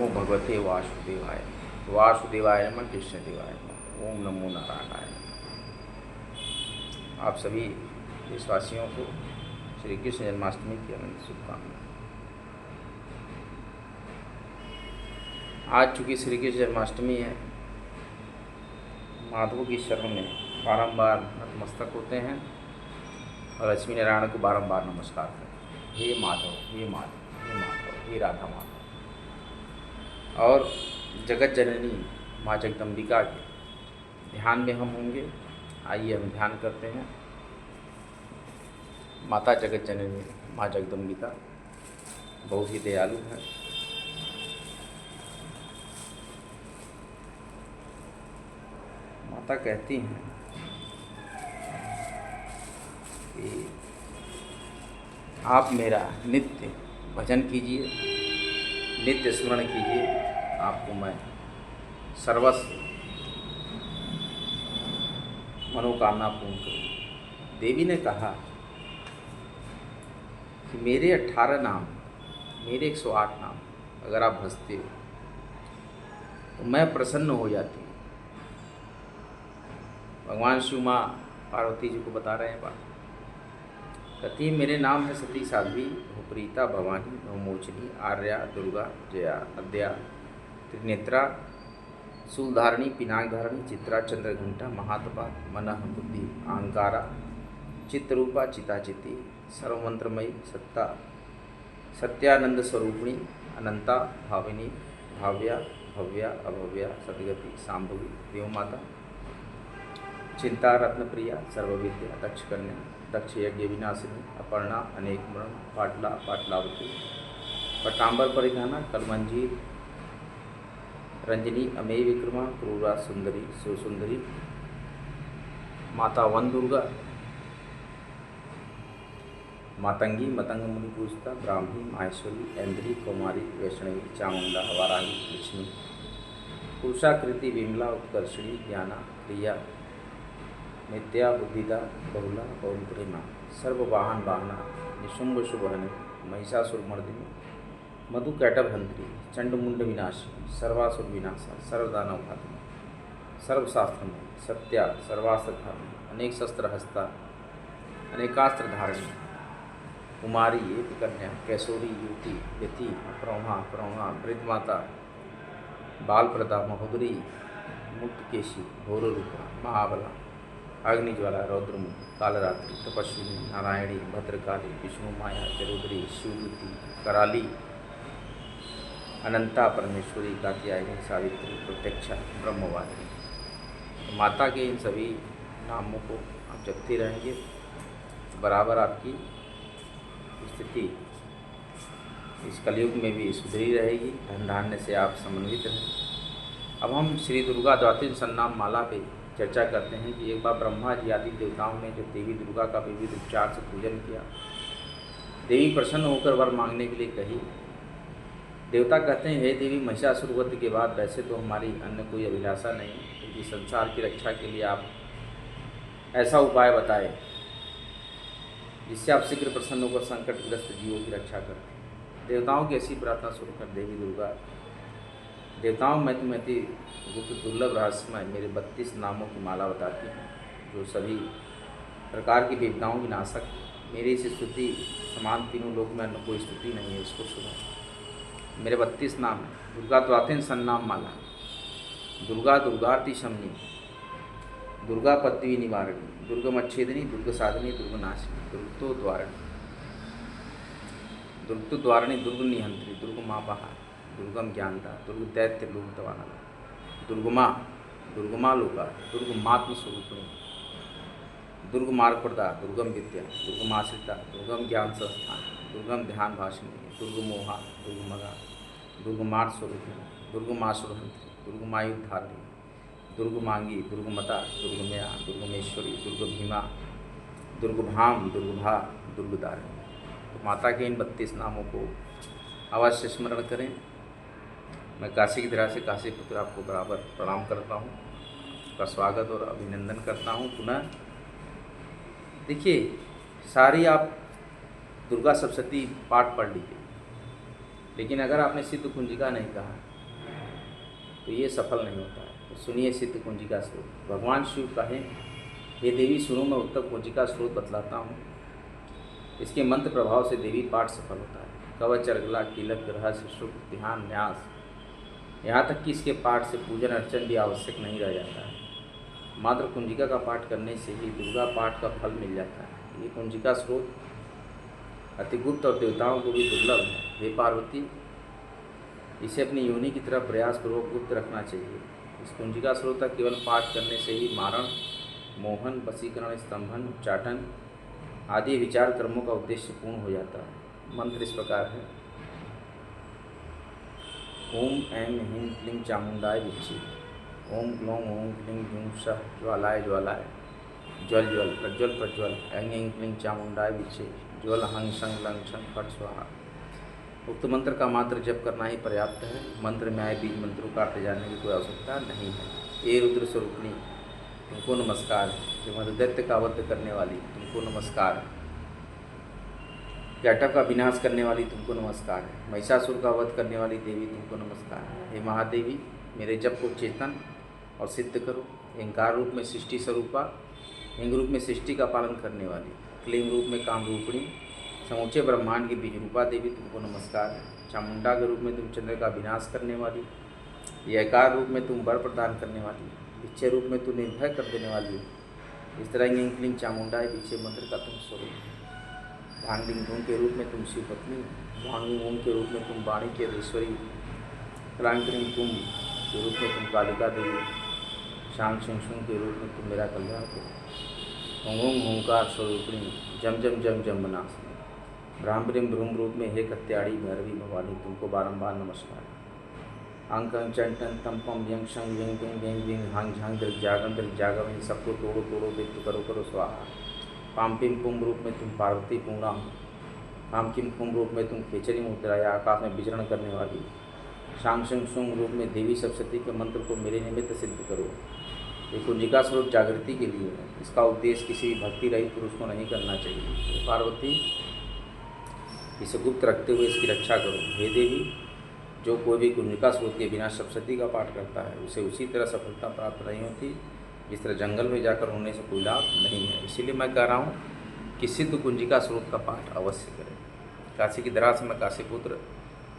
नमो भगवते वासुदेवाय। वासुदेवाय नमः, कृष्ण देवाय नमः। ओम नमो नारायणाय। आप सभी देशवासियों को श्री कृष्ण जन्माष्टमी की अनंत शुभकामनाएं। आज चूँकि श्री कृष्ण जन्माष्टमी है, माधव की शरण में बारंबार नतमस्तक होते हैं और लक्ष्मी नारायण को बारंबार नमस्कार करते हैं। हे माधव, हे माधव, हे माधव, हे राधा माधव। और जगत जननी माँ जगदम्बिका के ध्यान में हम होंगे। आइए हम ध्यान करते हैं। माता जगत जननी माँ जगदम्बिका बहुत ही दयालु है। माता कहती हैं कि आप मेरा नित्य भजन कीजिए, नित्य स्मरण कीजिए, आपको मैं सर्वस्व मनोकामना पूर्ण करूँ। देवी ने कहा कि मेरे 18 नाम, मेरे 108 नाम अगर आप भजते हो तो मैं प्रसन्न हो जाती हूँ। भगवान शिव माँ पार्वती जी को बता रहे हैं बात। कहती है मेरे नाम है सती साध्वी, भूप्रीता, भवानी, भवमोचनी, आर्या, दुर्गा, जया, अद्या, त्रिनेत्रा, शूलधारिणी, पिनाकधारिणी, चित्रा, चंद्रघंटा, महातपा, मनः, बुद्धि, अहंकारा, चित्तरूपा, चिताचिति, सर्वमंत्रमयी, सत्ता, सत्यानंद स्वरूपिणी, अनंता, भाविनी, भाव्या, भव्या, अभव्या, सदगति, सांभवी, देवमाता, चिंता, रत्नप्रिया, सर्वविद्या, दक्ष कन्या, दक्ष यज्ञ विनाशिनी, अपर्णा, अनेक मरण, पाटला, पाटलावती, पटाम्बर परिधाना, कलमंजीर, रंजनी, अमेय विक्रमा, क्रूरा, सुंदरी, सुसुंदरी, माता वन दुर्गा, मातंगी, मतंग मुनि पूजता, ब्राह्मी, माहेश्वरी, ऐन्द्री, कौमारी, वैष्णवी, चामुंडा, वाराही, लक्ष्मी, पुरुषाकृति, विमला, उत्कर्षणी, ज्ञाना, प्रिया, नित्या, बुद्धिदा, बहुला, बहुप्रेमा, सर्ववाहन वाहना, निशुंभ शुभहनि, महिषासुरमर्दिनी, मधुकैटभहंत्री, चंडमुंड विनाशी, सर्वासुर विनाशा, सर्वदानव घातिनी, सर्वशास्त्रमयी, सत्या, सर्वास्त्रधारिणी, अनेक शस्त्र हस्ता, अनेकास्त्र धारिणी, कुमारी, एक कन्या, कैशोरी, युवती, यति, प्रौढ़ा, प्रौढ़ा, वृद्धमाता, बालप्रदा, महोदरी, मुक्तकेशी, घोररूपा, महाबला, अग्निज्वाला, रौद्रमुख, कालरात्रि, तपस्विनी, नारायणी, भद्रकाली, विष्णु माया, जरोदरी, शिवदूती, कराली, अनंता, परमेश्वरी, कात्यायनी, सावित्री, प्रत्यक्षा, ब्रह्मवादिनी। माता के इन सभी नामों को आप जपते रहेंगे तो बराबर आपकी स्थिति इस कलयुग में भी सुधरी रहेगी। धन धान्य से आप समन्वित रहें। अब हम श्री दुर्गा द्वादश सन्नाम माला पे चर्चा करते हैं कि एक बार ब्रह्मा जी आदि देवताओं ने जब देवी दुर्गा का विविध उपचार से पूजन किया, देवी प्रसन्न होकर वर मांगने के लिए कही। देवता कहते हैं हे देवी, महिषासुर वध के बाद वैसे तो हमारी अन्य कोई अभिलाषा नहीं, क्योंकि संसार की रक्षा के लिए आप ऐसा उपाय बताए जिससे आप शीघ्र प्रसन्न होकर संकटग्रस्त जीवों की रक्षा करते हैं। देवताओं की ऐसी प्रार्थना सुनकर देवी दुर्गा, देवताओं में तुम्हें गुप्त दुर्लभ रहस्यमय मेरे 32 नामों की माला बताती हैं, जो सभी प्रकार की विपदाओं की नाशक। मेरी इस स्तुति समान तीनों लोक में अन्य कोई स्तुति नहीं है, इसको सुनो। मेरे 32 नाम हैं। दुर्गा द्वातिन सन्नाम माला, दुर्गा दुर्गार्ति शमनी, दुर्गा पत्नी निवारणी, दुर्गमच्छेदिनी, दुर्ग साधनी, दुर्गनाशिनी, दुर्गतो द्वारिणी, दुर्गतो द्वारिणी, दुर्ग निहंत्री, दुर्ग माँ बहा, दुर्गम ज्ञानता, दुर्ग दैत्य लोक दवाना, दुर्गमा, दुर्गमा लोका, दुर्गमात्म स्वरूपिणी, दुर्ग मार्ग प्रदा, दुर्गम विद्या, दुर्गमाश्रिता, दुर्गम ज्ञान संस्थान, दुर्गम ध्यान भाषिणी, दुर्गमोहा, दुर्गमगा, दुर्गमार्ग स्वरूपिणी, दुर्गमासुरहंत्री, दुर्गमायुद्धारिणी, दुर्गमांगी, दुर्गमता, दुर्गमया, दुर्गमेश्वरी, दुर्गभीमा, दुर्गभाम, दुर्गभा, दुर्गदारिणी। तो माता के इन 32 नामों को अवश्य स्मरण करें। मैं काशी की धरा से काशी पुत्र आपको बराबर प्रणाम करता हूँ, आपका स्वागत और अभिनंदन करता हूँ। पुनः देखिए, सारी आप दुर्गा सप्तशती पाठ पढ़ लीजिए, लेकिन अगर आपने सिद्ध कुंजिका नहीं कहा तो ये सफल नहीं होता है। तो सुनिए सिद्ध कुंजिका स्रोत। भगवान शिव कहें, हे देवी सुनो, मैं उत्तम कुंजिका स्रोत बतलाता हूँ। इसके मंत्र प्रभाव से देवी पाठ सफल होता है। कवच, अर्गला, कीलक, रहस्य, शुक्र, ध्यान, न्यास, यहाँ तक कि इसके पाठ से पूजन अर्चन भी आवश्यक नहीं रह जाता है। मात्र कुंजिका का पाठ करने से ही दुर्गा पाठ का फल मिल जाता है। ये कुंजिका स्रोत अति गुप्त और देवताओं को भी दुर्लभ है। हे पार्वती, इसे अपनी योनि की तरफ प्रयासपूर्वक गुप्त रखना चाहिए। इस कुंजिका स्रोत का केवल पाठ करने से ही मारण, मोहन, वशीकरण, स्तंभन, उच्चाटन आदि विचार कर्मों का उद्देश्य पूर्ण हो जाता है। मंत्र इस प्रकार है। ओम ऐं ह्रीं क्लीं चामुंडाय विच्चे। ओम ग्लौं ओम क्लीं ग्लूं सः ज्वालाय ज्वालाय। ज्वल ज्वल प्रज्वल प्रज्वल। ऐं ऐं क्लीं चामुंडाय विच्चे। ज्वल हं शं लं छं फट स्वाहा। उक्त मंत्र का मात्र जप करना ही पर्याप्त है। मंत्र में आए बीज मंत्रों का अर्थ जानने की कोई आवश्यकता नहीं है। हे रुद्र स्वरूपिणी, तुमको नमस्कार है। जो मधुदैत्य का वध करने वाली, तुमको नमस्कार है। कैटव का विनाश करने वाली, तुमको नमस्कार है। महिषासुर का वध करने वाली देवी, तुमको नमस्कार है। हे महादेवी, मेरे जप को चेतन और सिद्ध करो। अहंकार रूप में सृष्टि स्वरूपा, हिंग रूप में सृष्टि का पालन करने वाली, क्लीं रूप में काम रूपिणी, समूचे ब्रह्मांड की बीज रूपा देवी, तुमको नमस्कार है। चामुंडा के रूप में तुम चंद्र का विनाश करने वाली, यकार रूप में तुम वर प्रदान करने वाली, विच्छे रूप में तुम निर्भय कर देने वाली। इस तरह इंक्लिंग चामुंडा है विच्छे मंत्र का तुम स्वरूप। धांगलिंग धूम के रूप में तुम शिव पत्नी, वांग ओम के रूप में तुम वाणी के ईश्वरी, क्रांतिंग तुम के रूप में तुम कालिका देवी, शांग शिंग के रूप में तुम मेरा कल्याण करो। ओम ओंकार स्वरूपिणी, जम जम जम जम बनास, ब्राह्मण ब्रह्म रूप में हे कत्याड़ी भैरवी भवानी, तुमको बारंबार नमस्कार। अंक चंटन तम पम यंग शंग यंग तुंग व्यंग व्यंग हांग झांग दृग जागम, इन सबको तोड़ो तोड़ो वित्त करो करो स्वाहा। पामपिम कुंभ रूप में तुम पार्वती पूर्णा, पामकिम कुंभ रूप में तुम खेचरी मुद्रा या आकाश में विचरण करने वाली, शांग शंग शुंग रूप में देवी सप्तशती के मंत्र को मेरे निमित्त सिद्ध करो। ये कुंजिका स्रोत जागृति के लिए है। इसका उद्देश्य किसी भक्ति रहित पुरुष को नहीं करना चाहिए। पार्वती, इसे गुप्त रखते हुए इसकी रक्षा करो। हे देवी, जो कोई भी कुंजिका स्रोत के बिना सप्तशती का पाठ करता है उसे उसी तरह सफलता प्राप्त नहीं होती जिस तरह जंगल में जाकर होने से कोई लाभ नहीं है। इसीलिए मैं कह रहा हूँ कि सिद्ध कुंजिका स्रोत का पाठ अवश्य करें। काशी की धरा से मैं काशीपुत्र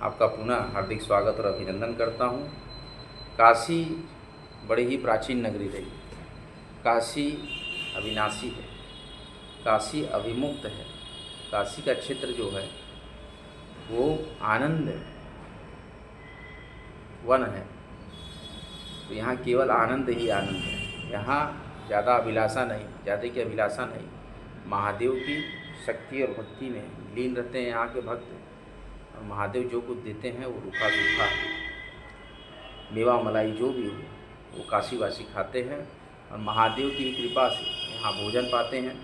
आपका पुनः हार्दिक स्वागत और अभिनंदन करता हूँ। काशी बड़ी ही प्राचीन नगरी रही। काशी अविनाशी है, काशी अभिमुक्त है। काशी का क्षेत्र जो है वो आनंद वन है। तो यहाँ केवल आनंद ही आनंद है। यहाँ ज़्यादा अभिलाषा नहीं, ज़्यादा की अभिलाषा नहीं। महादेव की शक्ति और भक्ति में लीन रहते हैं यहाँ के भक्त, और महादेव जो कुछ देते हैं वो रूखा सूखा मेवा मलाई जो भी हो वो काशीवासी खाते हैं, और महादेव की कृपा से यहाँ भोजन पाते हैं।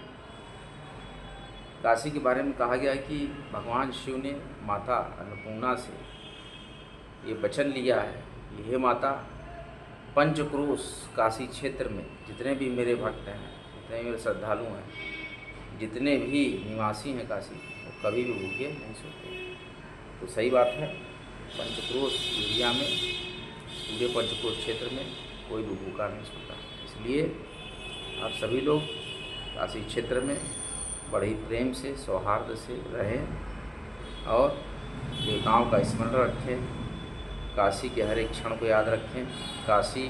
काशी के बारे में कहा गया है कि भगवान शिव ने माता अन्नपूर्णा से ये वचन लिया है कि हे माता, पंचक्रोश काशी क्षेत्र में जितने भी मेरे भक्त हैं, जितने मेरे श्रद्धालु हैं, जितने भी निवासी हैं काशी, वो कभी भी भूखे नहीं सोते। तो सही बात है, पंचक्रोश एरिया में, पूरे पंचक्रोश क्षेत्र में कोई भी भूखा नहीं सोता। इसलिए आप सभी लोग काशी क्षेत्र में बड़े ही प्रेम से, सौहार्द से रहें और देवताओं का स्मरण रखें। काशी के हर एक क्षण को याद रखें। काशी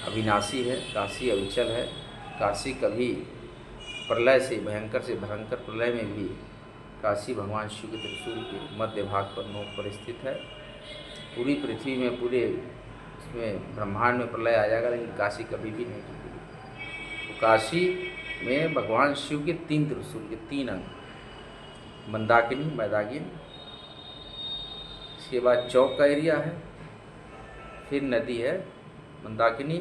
अविनाशी है, काशी अविचल है। काशी कभी प्रलय से भयंकर प्रलय में भी काशी भगवान शिव के त्रिशूल के मध्य भाग पर नोक पर स्थित है। पूरी पृथ्वी में, पूरे इसमें ब्रह्मांड में प्रलय आ जाएगा, लेकिन काशी कभी भी नहीं टूटेगी। तो काशी में भगवान शिव के 3 त्रिशूल के 3 अंग, मंदाकिनी, मैदागिन, इसके बाद चौक का एरिया है, फिर नदी है मंदाकिनी,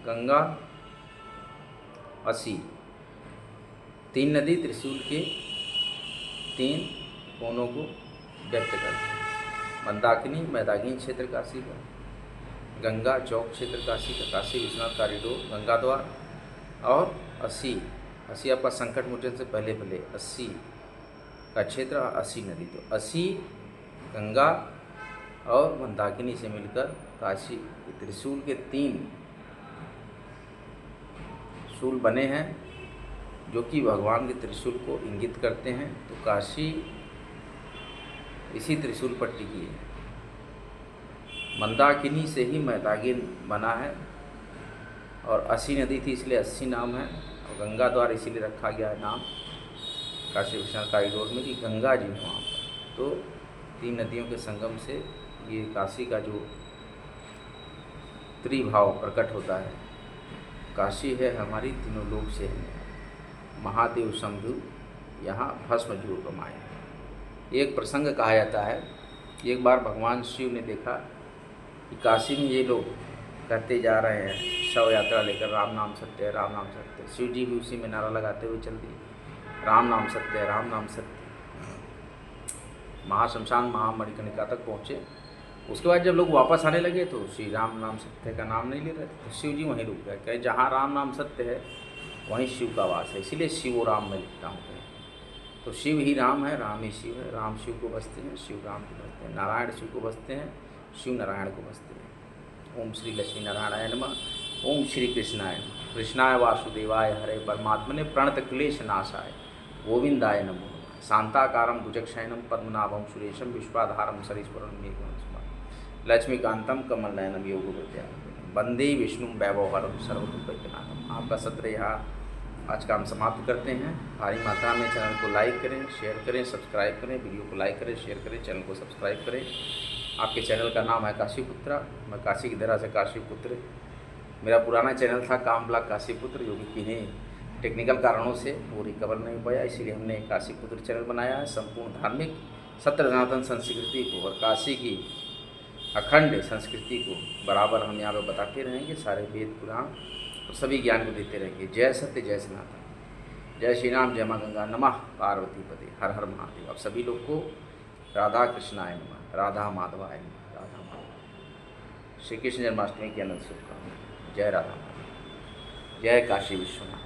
गंगा, असी। 3 नदी त्रिशूल के 3 कोनों को व्यक्त करते हैं। मंदाकिनी मैदागिनी क्षेत्र काशी का, गंगा चौक क्षेत्र काशी का, काशी विश्वनाथ कॉरिडोर, गंगा द्वार, और अस्सी आपका संकट मोचन से पहले 80 का क्षेत्र, 80 नदी। तो 80 गंगा और मंदाकिनी से मिलकर काशी। त्रिशूल के 3 शूल बने हैं जो कि भगवान के त्रिशूल को इंगित करते हैं। तो काशी इसी त्रिशूल पर टिकी है। मंदाकिनी से ही मैदागिन बना है और 80 नदी थी इसलिए 80 नाम है। और गंगा द्वार इसीलिए रखा गया है नाम काशी विश्वनाथ कॉरिडोर में कि गंगा जी है वहाँ पर। तो 3 नदियों के संगम से ये काशी का जो त्रिभाव प्रकट होता है। काशी है हमारी तीनों लोक से है, महादेव शंभु यहाँ भस्म जूर कमाए। एक प्रसंग कहा जाता है कि एक बार भगवान शिव ने देखा कि काशी में ये लोग करते जा रहे हैं शव यात्रा लेकर, राम नाम सत्य है, राम नाम सत्य है। शिव जी भी उसी में नारा लगाते हुए चल दिए, राम नाम सत्य है, राम नाम सत्य। महाशमशान महामणिकर्णिका तक पहुँचे। उसके बाद जब लोग वापस आने लगे तो श्री राम नाम सत्य का नाम नहीं ले रहे थे। तो शिव जी वहीं रुक गए, कहे जहाँ राम नाम सत्य है वहीं शिव का वास है, इसीलिए शिव राम में लिखता हूँ। तो शिव ही राम है, राम ही शिव है। राम शिव को बसते हैं, शिव राम को बसते हैं। नारायण शिव को बसते हैं, शिव नारायण को बसते हैं। ओम श्री लक्ष्मी नारायणाय नमः। ओम श्री कृष्णाय नमः। कृष्णाय वासुदेवाय हरे परमात्मने प्रणत क्लेश नाशाय गोविंदाय नमो नमः। शांताकारं भुजगशयनं पद्मनाभं सुरेशं विश्वाधारं सरीश्वरं मेघवंशं लक्ष्मीकांतं कमलनयनं योगविद्यां वंदे विष्णु वैभवहरं सर्वभूतैकनाथं। आपका सत्र यहाँ आज का हम समाप्त करते हैं। भारी मात्रा में चैनल को लाइक करें, शेयर करें, सब्सक्राइब करें। वीडियो को लाइक करें, शेयर करें, चैनल को सब्सक्राइब करें। आपके चैनल का नाम है काशीपुत्रा। मैं काशी की धरा से काशीपुत्र। मेरा पुराना चैनल था काम ब्लॉग काशीपुत्र, जो कि किन्हीं टेक्निकल कारणों से वो रिकवर नहीं पाया, इसीलिए हमने काशीपुत्र चैनल बनाया है। संपूर्ण धार्मिक सत्य सनातन संस्कृति को और काशी की अखंड संस्कृति को बराबर हम यहाँ पर बताते रहेंगे। सारे वेद पुराण और सभी ज्ञान को देते रहेंगे। जय सत्य, जय सनातन, जय श्री राम, जय माँ गंगा, नमः पार्वती पते, हर हर महादेव। अब सभी लोग को राधा कृष्णाय नमः, राधा माधवाय नमः, राधा माधव। श्री कृष्ण जन्माष्टमी की अनंत शुभकामनाएं। जय राधा माधव, जय काशी विश्वनाथ।